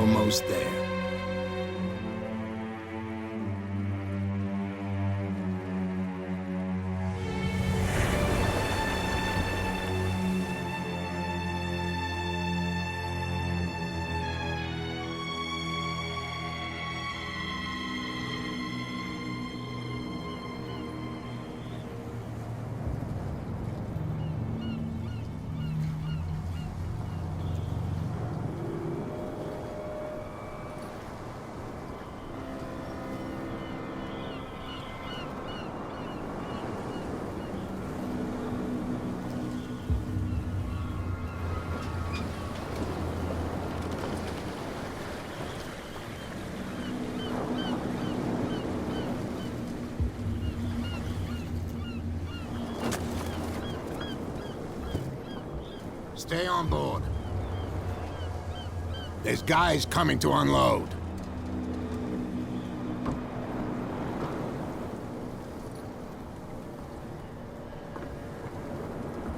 almost there. Stay on board. There's guys coming to unload.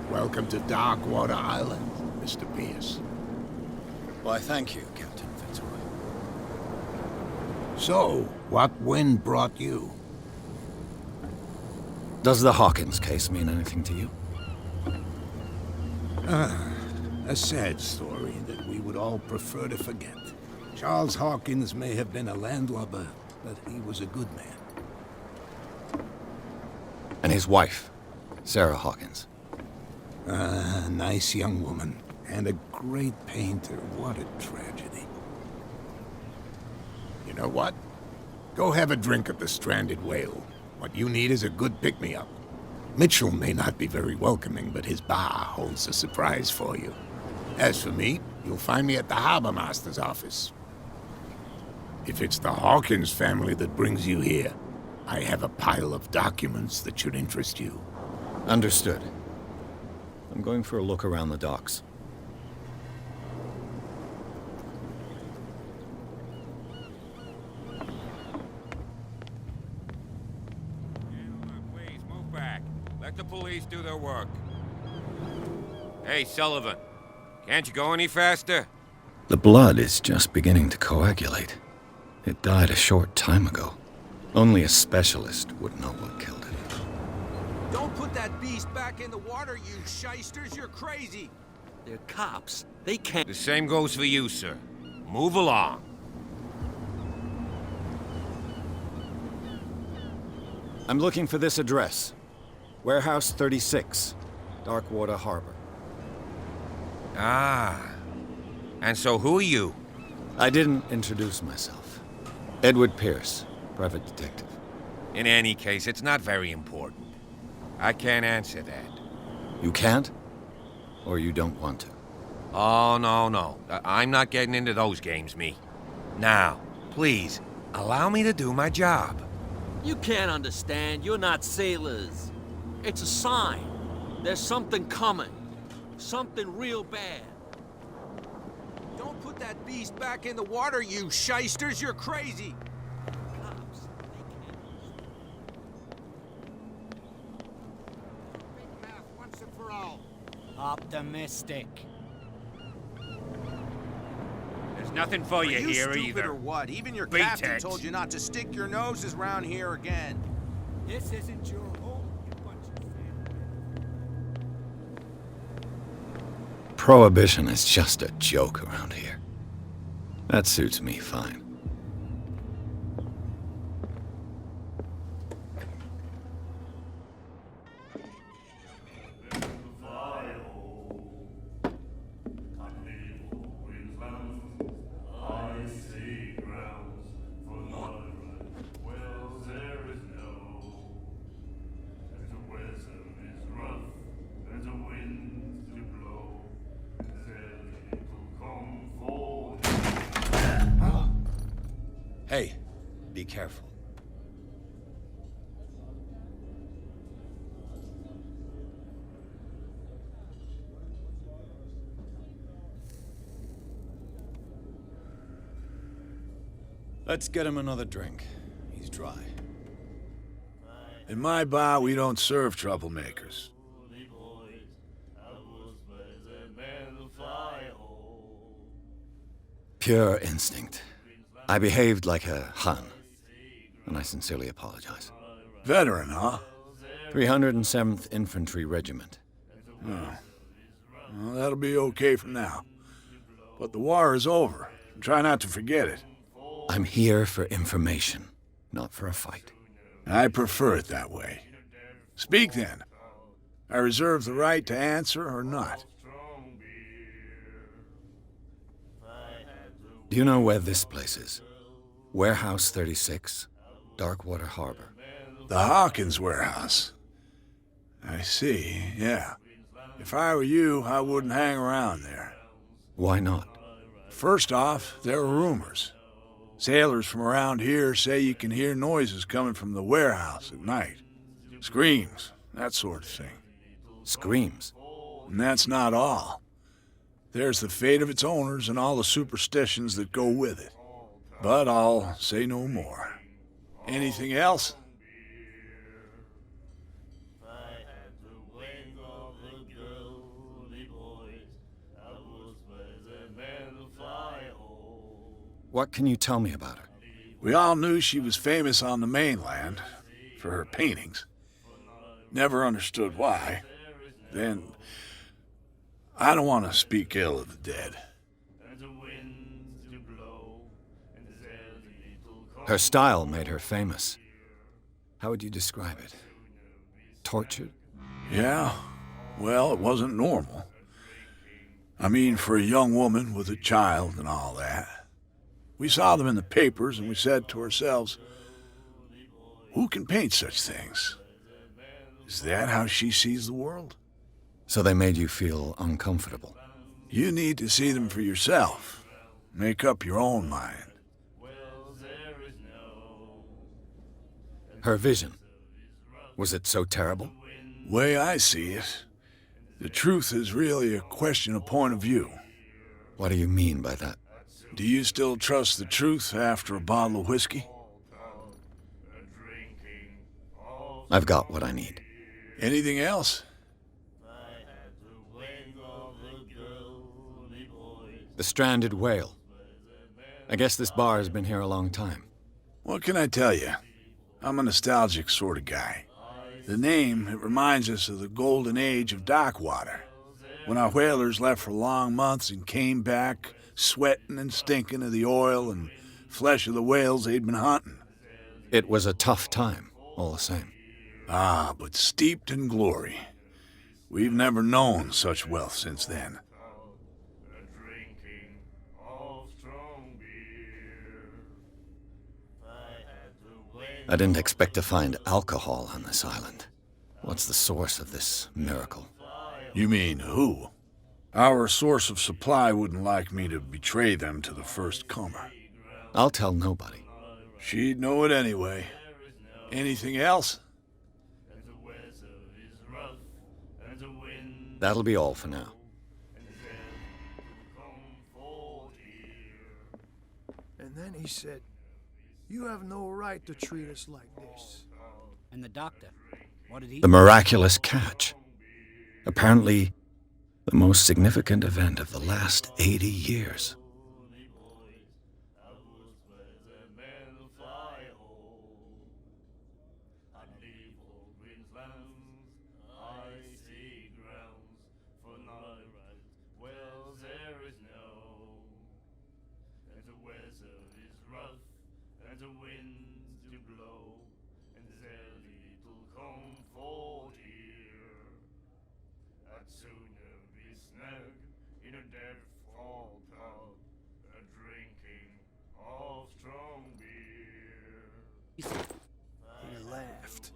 Welcome to Darkwater Island, Mr. Pierce. Why, thank you, Captain Fitzroy. So, what wind brought you? Does the Hawkins case mean anything to you? A sad story that we would all prefer to forget. Charles Hawkins may have been a landlubber, but he was a good man. And his wife, Sarah Hawkins. A nice young woman, and a great painter. What a tragedy. You know what? Go have a drink at the Stranded Whale. What you need is a good pick-me-up. Mitchell may not be very welcoming, but his bar holds a surprise for you. As for me, you'll find me at the Harbor Master's office. If it's the Hawkins family that brings you here, I have a pile of documents that should interest you. Understood. I'm going for a look around the docks. Please, move back. Let the police do their work. Hey, Sullivan. Can't you go any faster? The blood is just beginning to coagulate. It died a short time ago. Only a specialist would know what killed it. Don't put that beast back in the water, you shysters! You're crazy! They're cops. They can't... The same goes for you, sir. Move along. I'm looking for this address. Warehouse 36, Darkwater Harbor. Ah. And so who are you? I didn't introduce myself. Edward Pierce, private detective. In any case, it's not very important. I can't answer that. You can't? Or you don't want to? Oh, no. I'm not getting into those games, me. Now, please, allow me to do my job. You can't understand. You're not sailors. It's a sign. There's something coming. Something real bad. Don't put that beast back in the water, you shysters! You're crazy! Cops, they can't... Big mouth once and for all. Optimistic. There's nothing for you Are you here stupid either. or what? Even your Beat captain it. told you not to stick your noses around here again. This isn't your home, you bunch of Prohibition is just a joke around here. That suits me fine. Hey, be careful. Let's get him another drink. He's dry. In my bar, we don't serve troublemakers. Pure instinct. I behaved like a Hun, and I sincerely apologize. Veteran, huh? 307th Infantry Regiment. Well, that'll be okay for now. But the war is over. Try not to forget it. I'm here for information, not for a fight. I prefer it that way. Speak then. I reserve the right to answer or not. Do you know where this place is? Warehouse 36, Darkwater Harbor. The Hawkins warehouse. I see, yeah. If I were you, I wouldn't hang around there. Why not? First off, there are rumors. Sailors from around here say you can hear noises coming from the warehouse at night. Screams, that sort of thing. Screams. And that's not all. There's the fate of its owners and all the superstitions that go with it. But I'll say no more. Anything else? What can you tell me about her? We all knew she was famous on the mainland for her paintings. Never understood why. Then, I don't want to speak ill of the dead. Her style made her famous. How would you describe it? Tortured? Yeah, well, it wasn't normal. I mean, for a young woman with a child and all that. We saw them in the papers and we said to ourselves, who can paint such things? Is that how she sees the world? So they made you feel uncomfortable. You need to see them for yourself. Make up your own mind. Her vision. Was it so terrible? Way I see it, the truth is really a question of point of view. What do you mean by that? Do you still trust the truth after a bottle of whiskey? I've got what I need. Anything else? The stranded whale. I guess this bar has been here a long time. What can I tell you? I'm a nostalgic sort of guy. The name, it reminds us of the golden age of Darkwater, when our whalers left for long months and came back sweating and stinking of the oil and flesh of the whales they'd been hunting. It was a tough time, all the same. Ah, but steeped in glory. We've never known such wealth since then. I didn't expect to find alcohol on this island. What's the source of this miracle? You mean who? Our source of supply wouldn't like me to betray them to the first comer. I'll tell nobody. She'd know it anyway. Anything else? That'll be all for now. And then he said, "You have no right to treat us like this." And the doctor, what did he The miraculous catch. Apparently, the most significant event of the last 80 years. He laughed.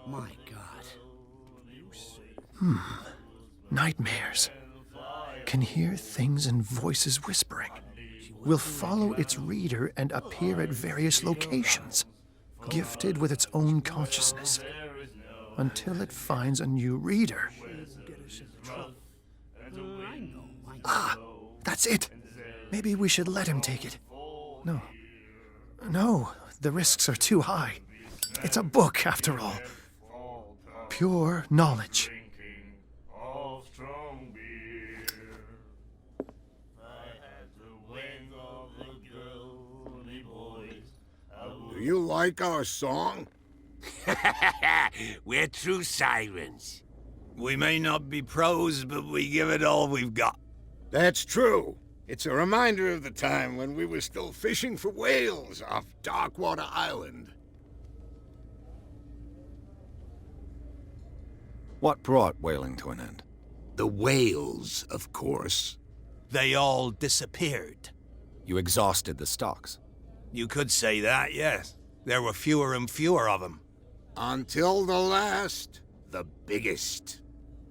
My God. Nightmares. Can hear things and voices whispering. Will follow its reader and appear at various locations, gifted with its own consciousness, until it finds a new reader. Ah, that's it. Maybe we should let him take it. No, the risks are too high. It's a book, after all. Pure knowledge. you like our song? We're true sirens. We may not be pros, but we give it all we've got. That's true. It's a reminder of the time when we were still fishing for whales off Darkwater Island. What brought whaling to an end? The whales, of course. They all disappeared. You exhausted the stocks. You could say that, yes. There were fewer and fewer of them. Until the last, the biggest.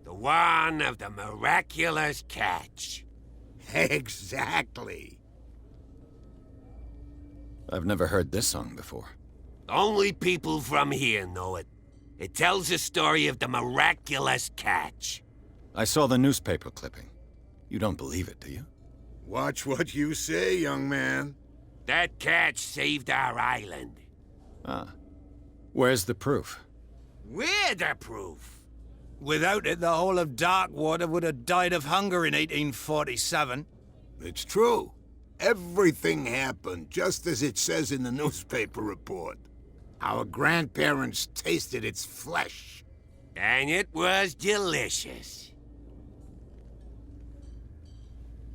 The one of the miraculous catch. Exactly. I've never heard this song before. Only people from here know it. It tells the story of the miraculous catch. I saw the newspaper clipping. You don't believe it, do you? Watch what you say, young man. That catch saved our island. Ah. Where's the proof? We're the proof. Without it, the whole of Darkwater would have died of hunger in 1847. It's true. Everything happened just as it says in the newspaper report. Our grandparents tasted its flesh. And it was delicious.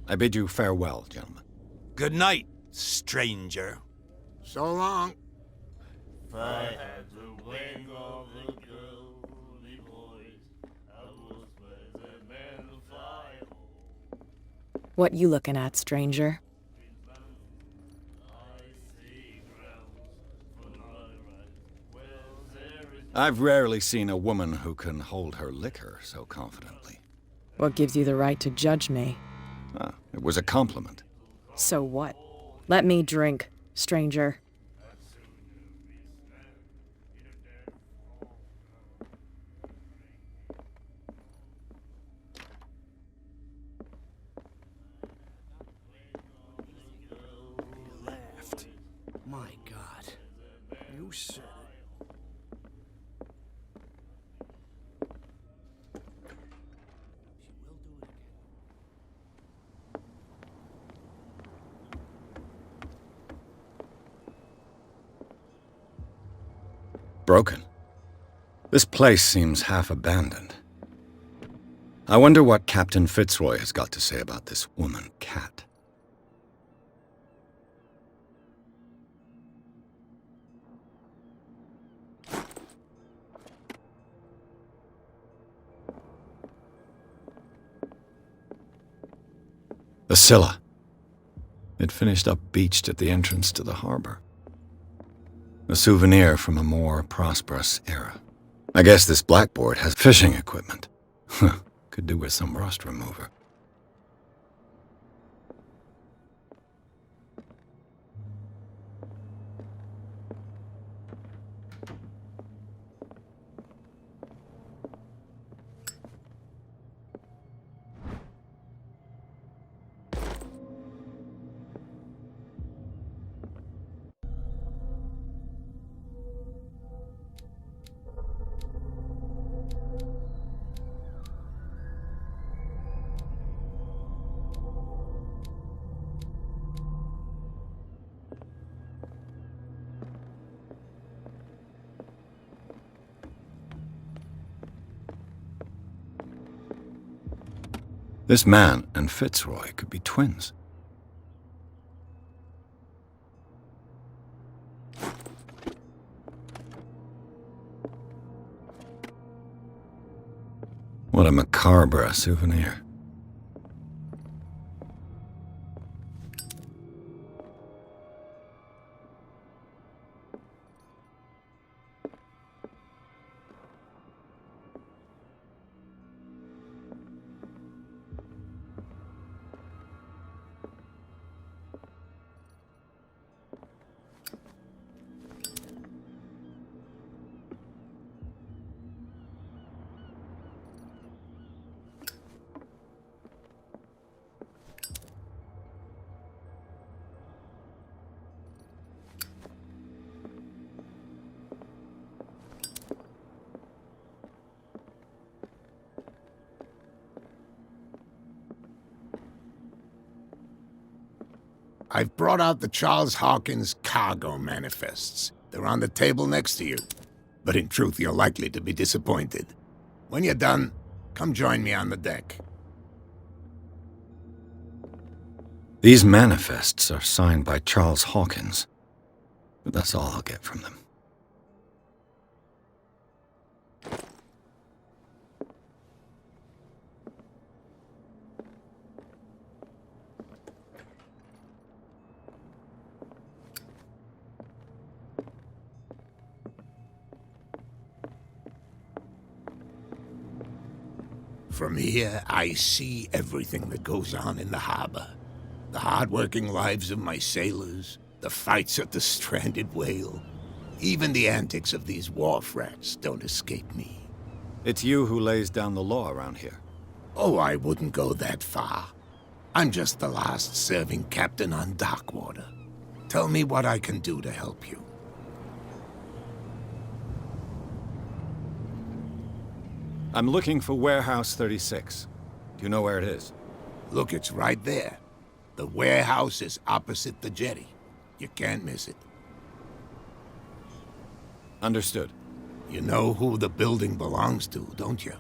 I bid you farewell, gentlemen. Good night, stranger. So long. What you looking at, stranger? I've rarely seen a woman who can hold her liquor so confidently. What gives you the right to judge me? Ah, it was a compliment. So what? Let me drink, stranger. My God. You said it. Broken. This place seems half abandoned. I wonder what Captain Fitzroy has got to say about this woman, Cat. The Scylla. It finished up beached at the entrance to the harbor. A souvenir from a more prosperous era. I guess this blackboard has fishing equipment. Could do with some rust remover. This man and Fitzroy could be twins. What a macabre souvenir. I've brought out the Charles Hawkins cargo manifests. They're on the table next to you. But in truth, you're likely to be disappointed. When you're done, come join me on the deck. These manifests are signed by Charles Hawkins, but that's all I'll get from them. From here, I see everything that goes on in the harbor. The hard-working lives of my sailors, the fights at the stranded whale. Even the antics of these wharf rats don't escape me. It's you who lays down the law around here. Oh, I wouldn't go that far. I'm just the last serving captain on Darkwater. Tell me what I can do to help you. I'm looking for Warehouse 36. Do you know where it is? Look, it's right there. The warehouse is opposite the jetty. You can't miss it. Understood. You know who the building belongs to, don't you?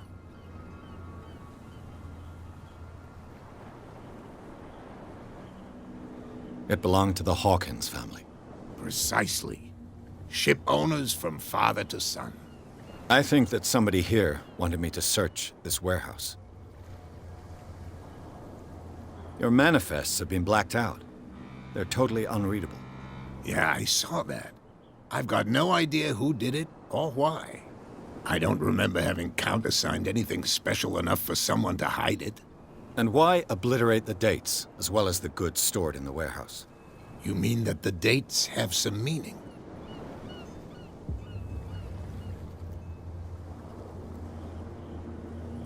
It belonged to the Hawkins family. Precisely. Ship owners from father to son. I think that somebody here wanted me to search this warehouse. Your manifests have been blacked out. They're totally unreadable. Yeah, I saw that. I've got no idea who did it or why. I don't remember having countersigned anything special enough for someone to hide it. And why obliterate the dates, as well as the goods stored in the warehouse? You mean that the dates have some meaning?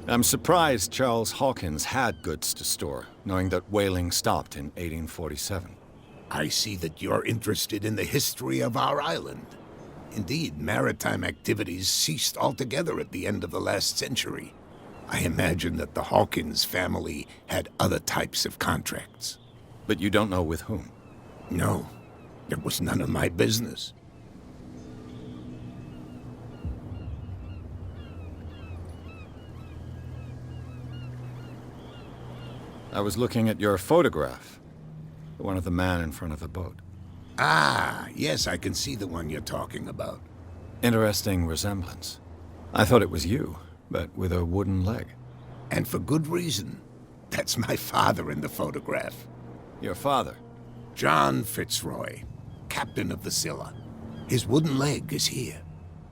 I'm surprised Charles Hawkins had goods to store, knowing that whaling stopped in 1847. I see that you're interested in the history of our island. Indeed, maritime activities ceased altogether at the end of the last century. I imagine that the Hawkins family had other types of contracts. But you don't know with whom? No, it was none of my business. I was looking at your photograph. The one of the man in front of the boat. Ah, yes, I can see the one you're talking about. Interesting resemblance. I thought it was you, but with a wooden leg. And for good reason. That's my father in the photograph. Your father? John Fitzroy, captain of the Scylla. His wooden leg is here.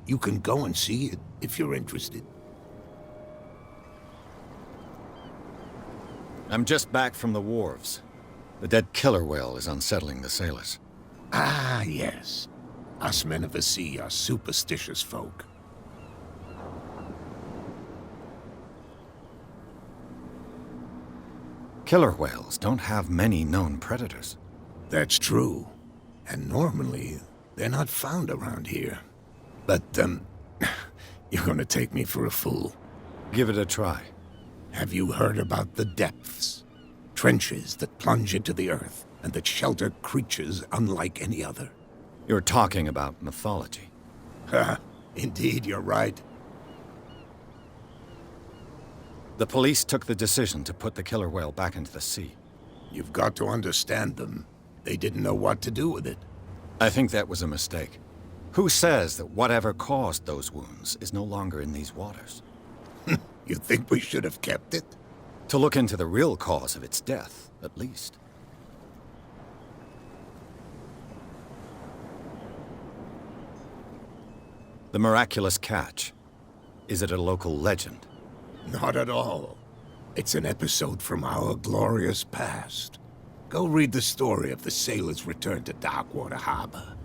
You can go and see it if you're interested. I'm just back from the wharves. The dead killer whale is unsettling the sailors. Ah, yes. Us men of the sea are superstitious folk. Killer whales don't have many known predators. That's true. And normally, they're not found around here. But, you're gonna take me for a fool. Give it a try. Have you heard about the depths? Trenches that plunge into the earth and that shelter creatures unlike any other. You're talking about mythology. Ha! Indeed, you're right. The police took the decision to put the killer whale back into the sea. You've got to understand them. They didn't know what to do with it. I think that was a mistake. Who says that whatever caused those wounds is no longer in these waters? You think we should have kept it? To look into the real cause of its death, at least. The miraculous catch. Is it a local legend? Not at all. It's an episode from our glorious past. Go read the story of the sailor's return to Darkwater Harbor.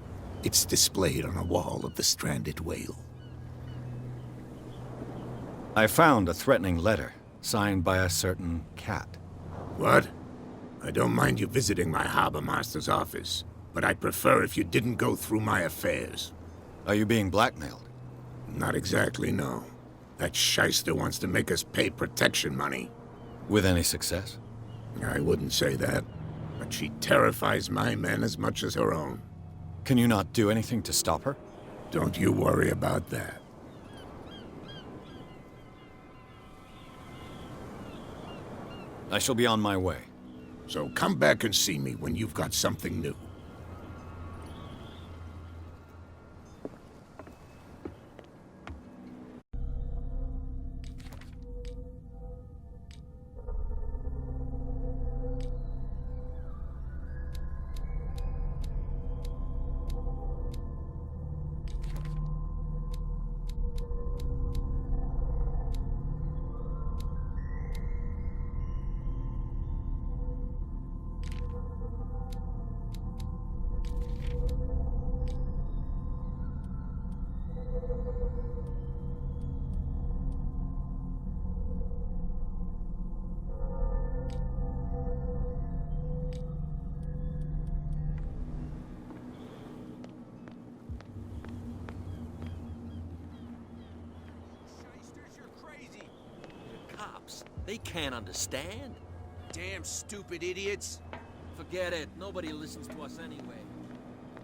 It's displayed on a wall of the stranded whale. I found a threatening letter, signed by a certain cat. What? I don't mind you visiting my harbor master's office, but I'd prefer if you didn't go through my affairs. Are you being blackmailed? Not exactly, no. That shyster wants to make us pay protection money. With any success? I wouldn't say that, but she terrifies my men as much as her own. Can you not do anything to stop her? Don't you worry about that. I shall be on my way. So come back and see me when you've got something new. Cops, they can't understand. Damn stupid idiots. Forget it. Nobody listens to us anyway.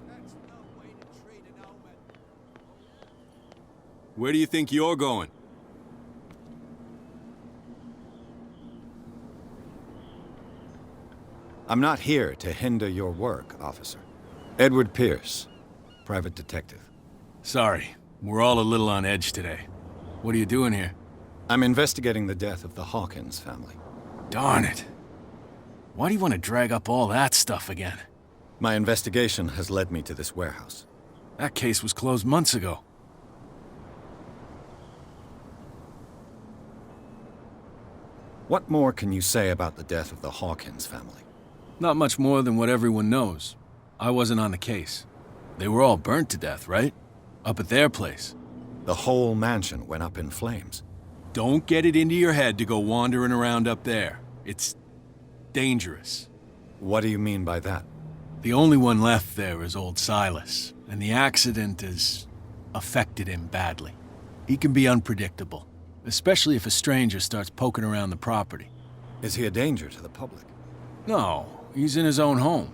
That's no way to treat an omen. Where do you think you're going? I'm not here to hinder your work, officer. Edward Pierce, private detective. Sorry, we're all a little on edge today. What are you doing here? I'm investigating the death of the Hawkins family. Darn it. Why do you want to drag up all that stuff again? My investigation has led me to this warehouse. That case was closed months ago. What more can you say about the death of the Hawkins family? Not much more than what everyone knows. I wasn't on the case. They were all burnt to death, right? Up at their place. The whole mansion went up in flames. Don't get it into your head to go wandering around up there. It's dangerous. What do you mean by that? The only one left there is old Silas, and the accident has affected him badly. He can be unpredictable, especially if a stranger starts poking around the property. Is he a danger to the public? No, he's in his own home.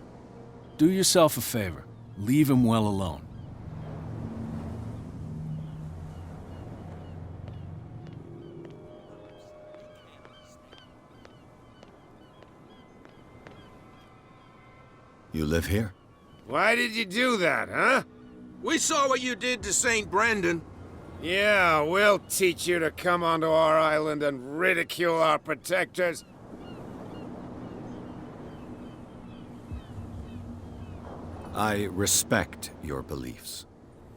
Do yourself a favor. Leave him well alone. You live here? Why did you do that, huh? We saw what you did to St. Brendan. Yeah, we'll teach you to come onto our island and ridicule our protectors. I respect your beliefs.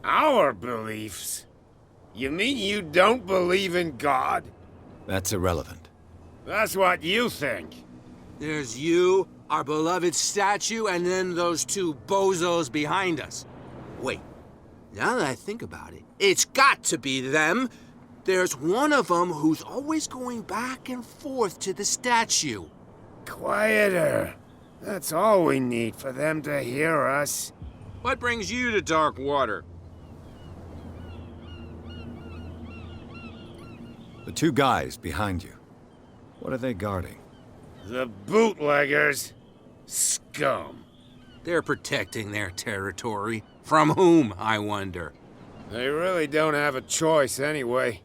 Our beliefs? You mean you don't believe in God? That's irrelevant. That's what you think. There's you, our beloved statue, and then those two bozos behind us. Wait, now that I think about it, it's got to be them. There's one of them who's always going back and forth to the statue. Quieter. That's all we need for them to hear us. What brings you to Darkwater? The two guys behind you. What are they guarding? The bootleggers. Scum. They're protecting their territory. From whom, I wonder? They really don't have a choice anyway.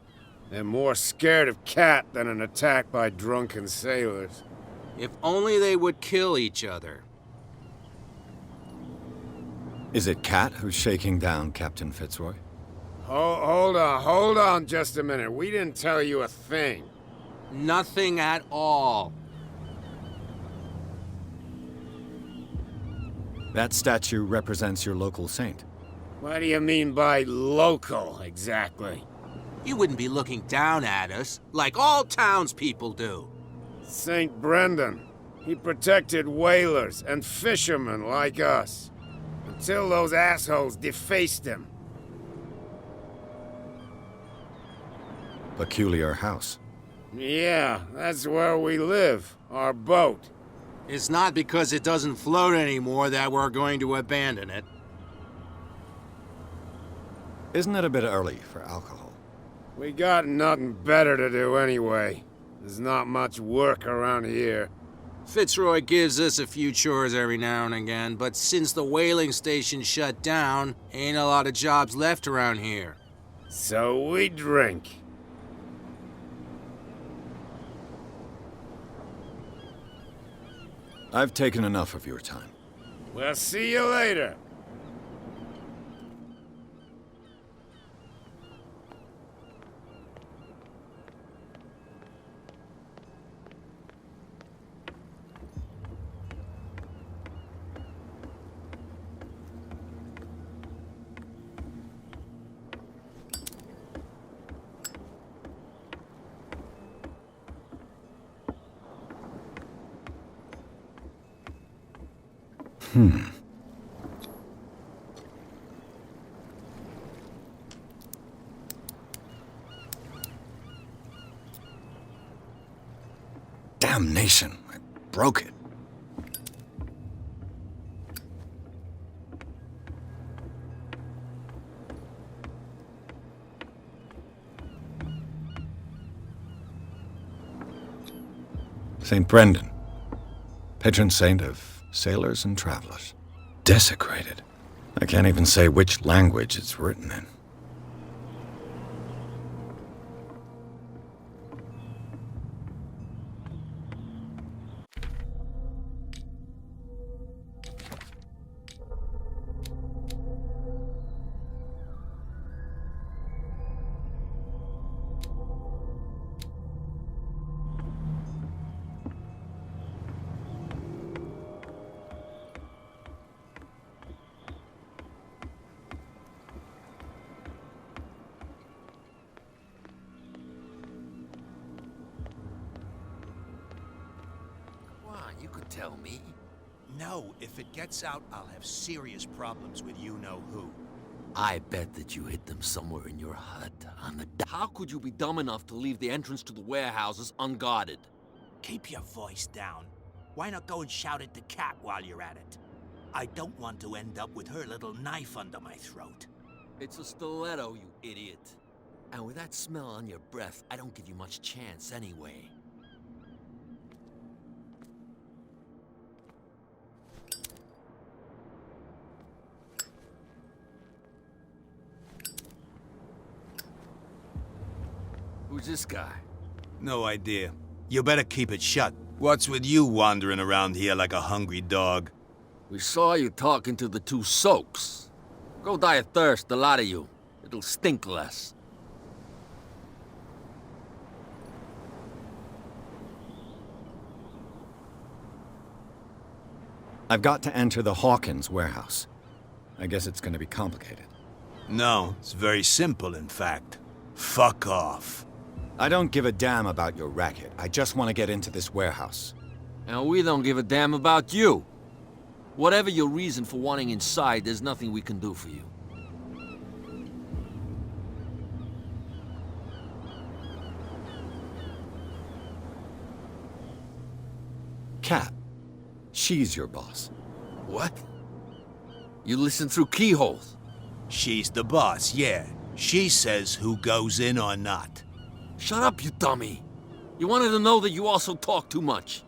They're more scared of Cat than an attack by drunken sailors. If only they would kill each other. Is it Cat who's shaking down Captain Fitzroy? Hold on just a minute. We didn't tell you a thing. Nothing at all. That statue represents your local saint. What do you mean by local, exactly? You wouldn't be looking down at us, like all townspeople do. St. Brendan. He protected whalers and fishermen like us. Until those assholes defaced him. Peculiar house. Yeah, that's where we live. Our boat. It's not because it doesn't float anymore that we're going to abandon it. Isn't it a bit early for alcohol? We got nothing better to do anyway. There's not much work around here. Fitzroy gives us a few chores every now and again, but since the whaling station shut down, ain't a lot of jobs left around here. So we drink. I've taken enough of your time. We'll see you later. Damnation, I broke it. St. Brendan, patron saint of sailors and travelers. Desecrated. I can't even say which language it's written in. You could tell me. No, if it gets out, I'll have serious problems with you-know-who. I bet that you hid them somewhere in your hut on the... How could you be dumb enough to leave the entrance to the warehouses unguarded? Keep your voice down. Why not go and shout at the cat while you're at it? I don't want to end up with her little knife under my throat. It's a stiletto, you idiot. And with that smell on your breath, I don't give you much chance anyway. Who's this guy? No idea. You better keep it shut. What's with you wandering around here like a hungry dog? We saw you talking to the two soaks. Go die of thirst, the lot of you. It'll stink less. I've got to enter the Hawkins warehouse. I guess it's going to be complicated. No, it's very simple, in fact. Fuck off. I don't give a damn about your racket. I just want to get into this warehouse. And we don't give a damn about you. Whatever your reason for wanting inside, there's nothing we can do for you. Kat. She's your boss. What? You listen through keyholes? She's the boss, yeah. She says who goes in or not. Shut up, you dummy. You wanted to know that you also talk too much.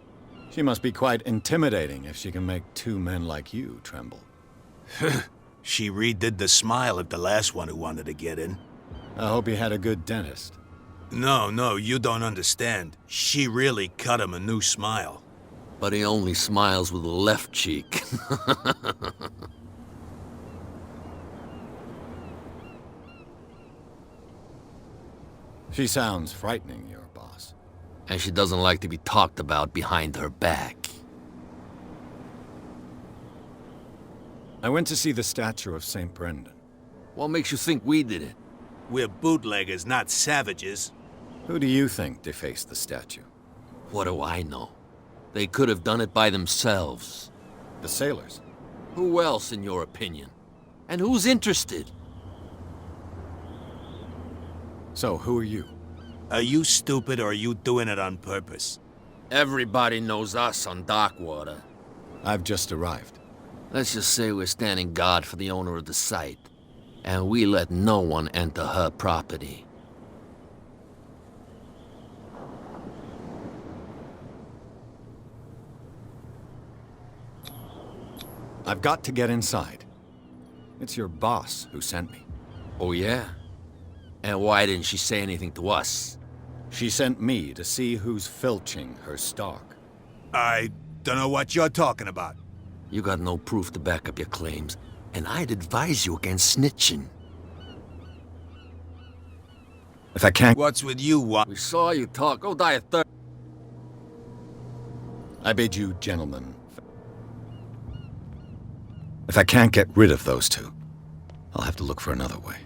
She must be quite intimidating if she can make two men like you tremble. She redid the smile of the last one who wanted to get in. I hope he had a good dentist. No, you don't understand. She really cut him a new smile. But he only smiles with the left cheek. She sounds frightening, your boss. And she doesn't like to be talked about behind her back. I went to see the statue of St. Brendan. What makes you think we did it? We're bootleggers, not savages. Who do you think defaced the statue? What do I know? They could have done it by themselves. The sailors? Who else, in your opinion? And who's interested? So, who are you? Are you stupid or are you doing it on purpose? Everybody knows us on Darkwater. I've just arrived. Let's just say we're standing guard for the owner of the site. And we let no one enter her property. I've got to get inside. It's your boss who sent me. Oh, yeah? And why didn't she say anything to us? She sent me to see who's filching her stock. I don't know what you're talking about. You got no proof to back up your claims, and I'd advise you against snitching. If I can't... What's with you, what? We saw you talk. Go die of thirst. I bid you, gentlemen. If I can't get rid of those two, I'll have to look for another way.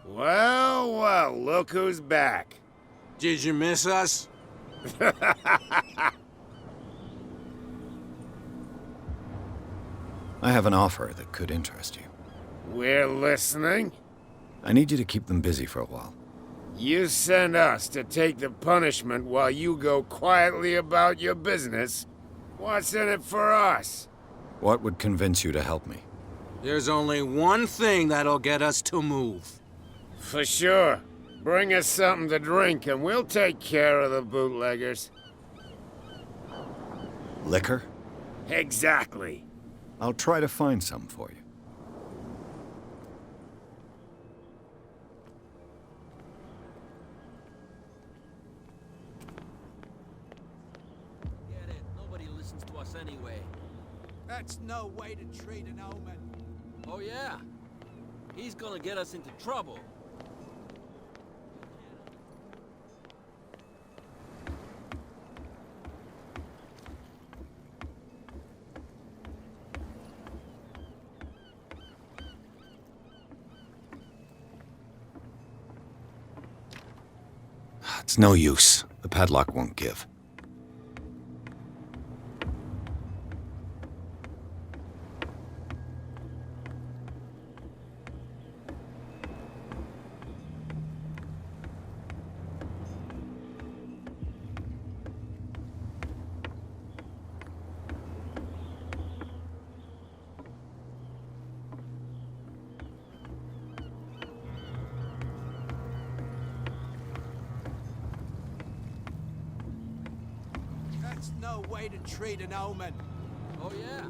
Well, well, look who's back. Did you miss us? I have an offer that could interest you. We're listening. I need you to keep them busy for a while. You send us to take the punishment while you go quietly about your business. What's in it for us? What would convince you to help me? There's only one thing that'll get us to move. For sure. Bring us something to drink and we'll take care of the bootleggers. Liquor? Exactly. I'll try to find some for you. Get it. Nobody listens to us anyway. That's no way to treat an omen. Oh, yeah? He's gonna get us into trouble. It's no use. The padlock won't give. That's no way to treat an omen. Oh, yeah?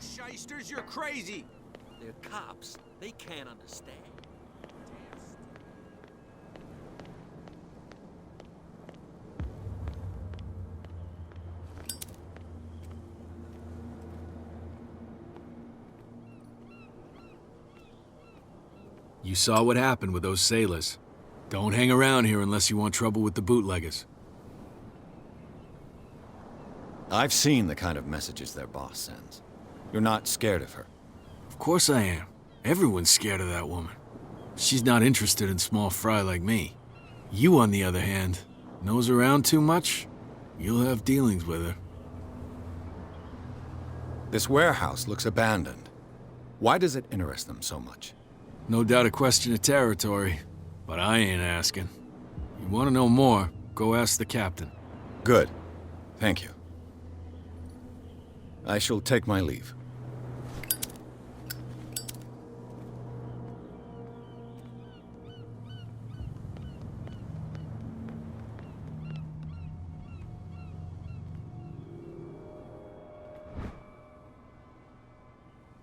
Shysters, you're crazy! They're cops. They can't understand. You saw what happened with those sailors. Don't hang around here unless you want trouble with the bootleggers. I've seen the kind of messages their boss sends. You're not scared of her. Of course I am. Everyone's scared of that woman. She's not interested in small fry like me. You, on the other hand, nose around too much, you'll have dealings with her. This warehouse looks abandoned. Why does it interest them so much? No doubt a question of territory, but I ain't asking. You want to know more, go ask the captain. Good. Thank you. I shall take my leave.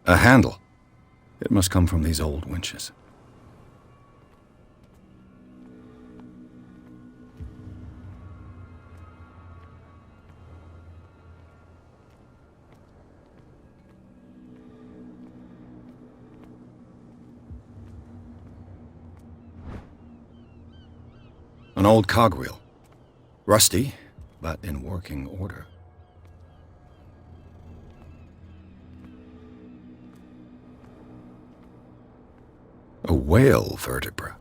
A handle. It must come from these old winches. An old cogwheel. Rusty, but in working order. whale vertebra.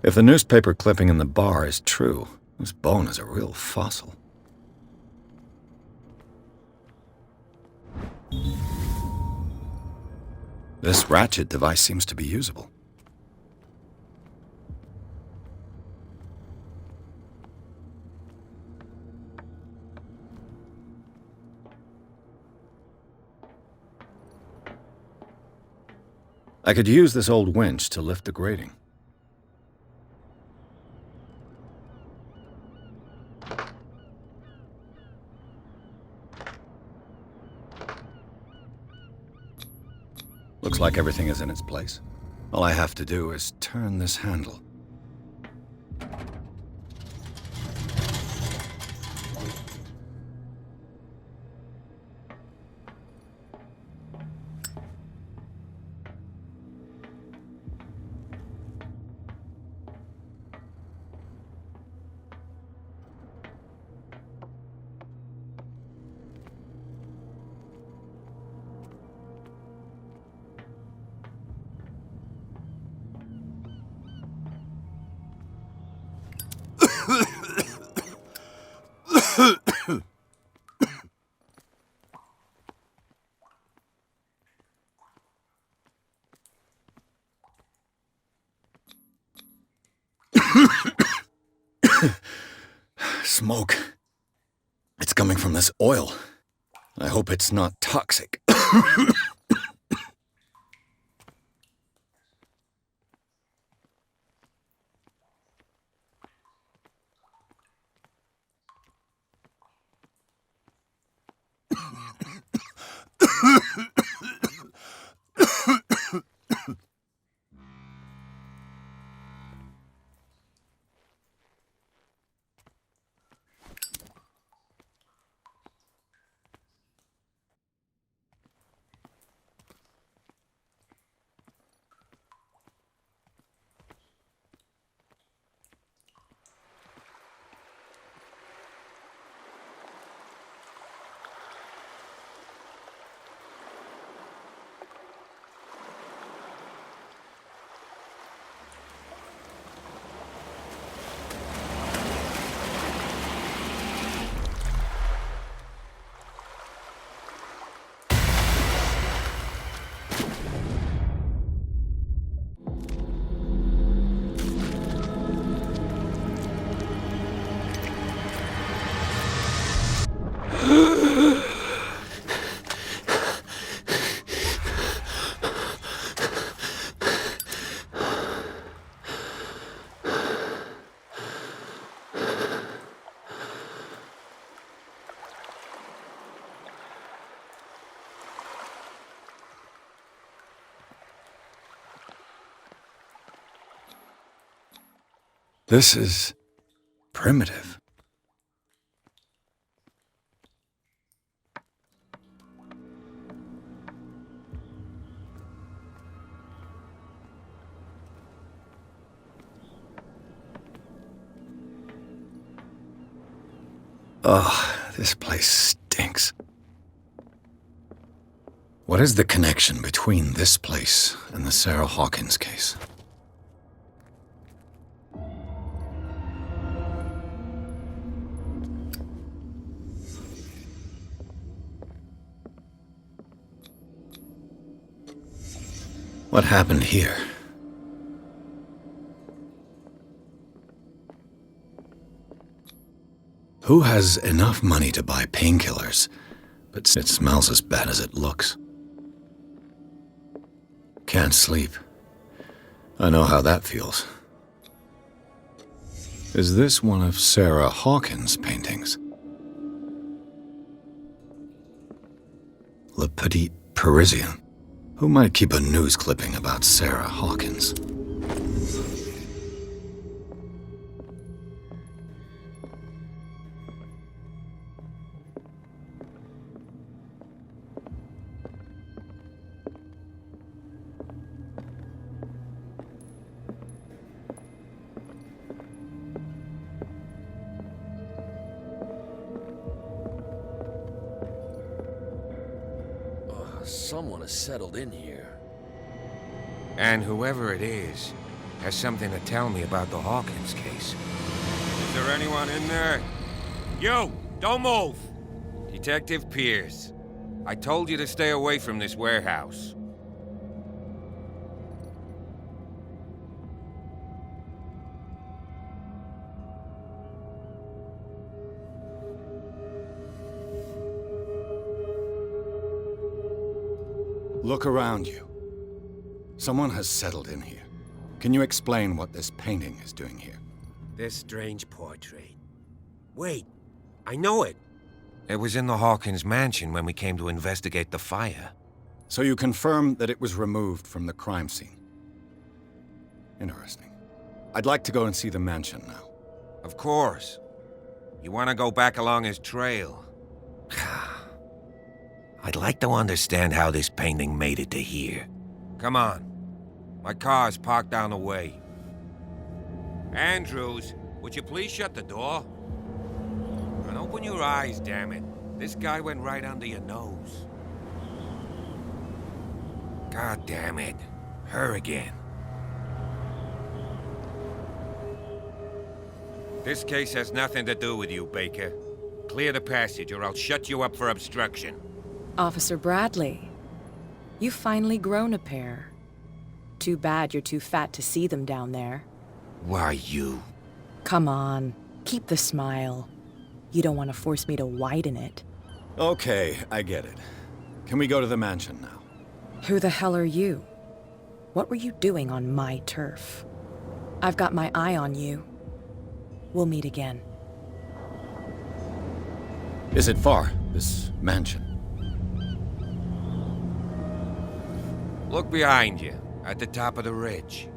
If the newspaper clipping in the bar is true, this bone is a real fossil. This ratchet device seems to be usable. I could use this old winch to lift the grating. Looks like everything is in its place. All I have to do is turn this handle. Smoke. It's coming from this oil. I hope it's not toxic. This is primitive. Ugh, this place stinks. What is the connection between this place and the Sarah Hawkins case? What happened here? Who has enough money to buy painkillers, but it smells as bad as it looks? Can't sleep. I know how that feels. Is this one of Sarah Hawkins' paintings? Le Petit Parisien. Who might keep a news clipping about Sarah Hawkins? Someone has settled in here. And whoever it is has something to tell me about the Hawkins case. Is there anyone in there? You! Don't move! Detective Pierce. I told you to stay away from this warehouse. Look around you. Someone has settled in here. Can you explain what this painting is doing here? This strange portrait. Wait, I know it. It was in the Hawkins mansion when we came to investigate the fire. So you confirm that it was removed from the crime scene. Interesting. I'd like to go and see the mansion now. Of course. You want to go back along his trail? I'd like to understand how this painting made it to here. Come on. My car's parked down the way. Andrews, would you please shut the door? And open your eyes, damn it. This guy went right under your nose. God damn it. Her again. This case has nothing to do with you, Baker. Clear the passage or I'll shut you up for obstruction. Officer Bradley, you've finally grown a pair. Too bad you're too fat to see them down there. Why, you? Come on, keep the smile. You don't want to force me to widen it. Okay, I get it. Can we go to the mansion now? Who the hell are you? What were you doing on my turf? I've got my eye on you. We'll meet again. Is it far, this mansion? Look behind you, at the top of the ridge.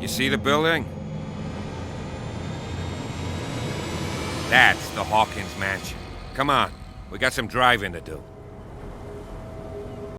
You see the building? That's the Hawkins mansion. Come on, we got some driving to do.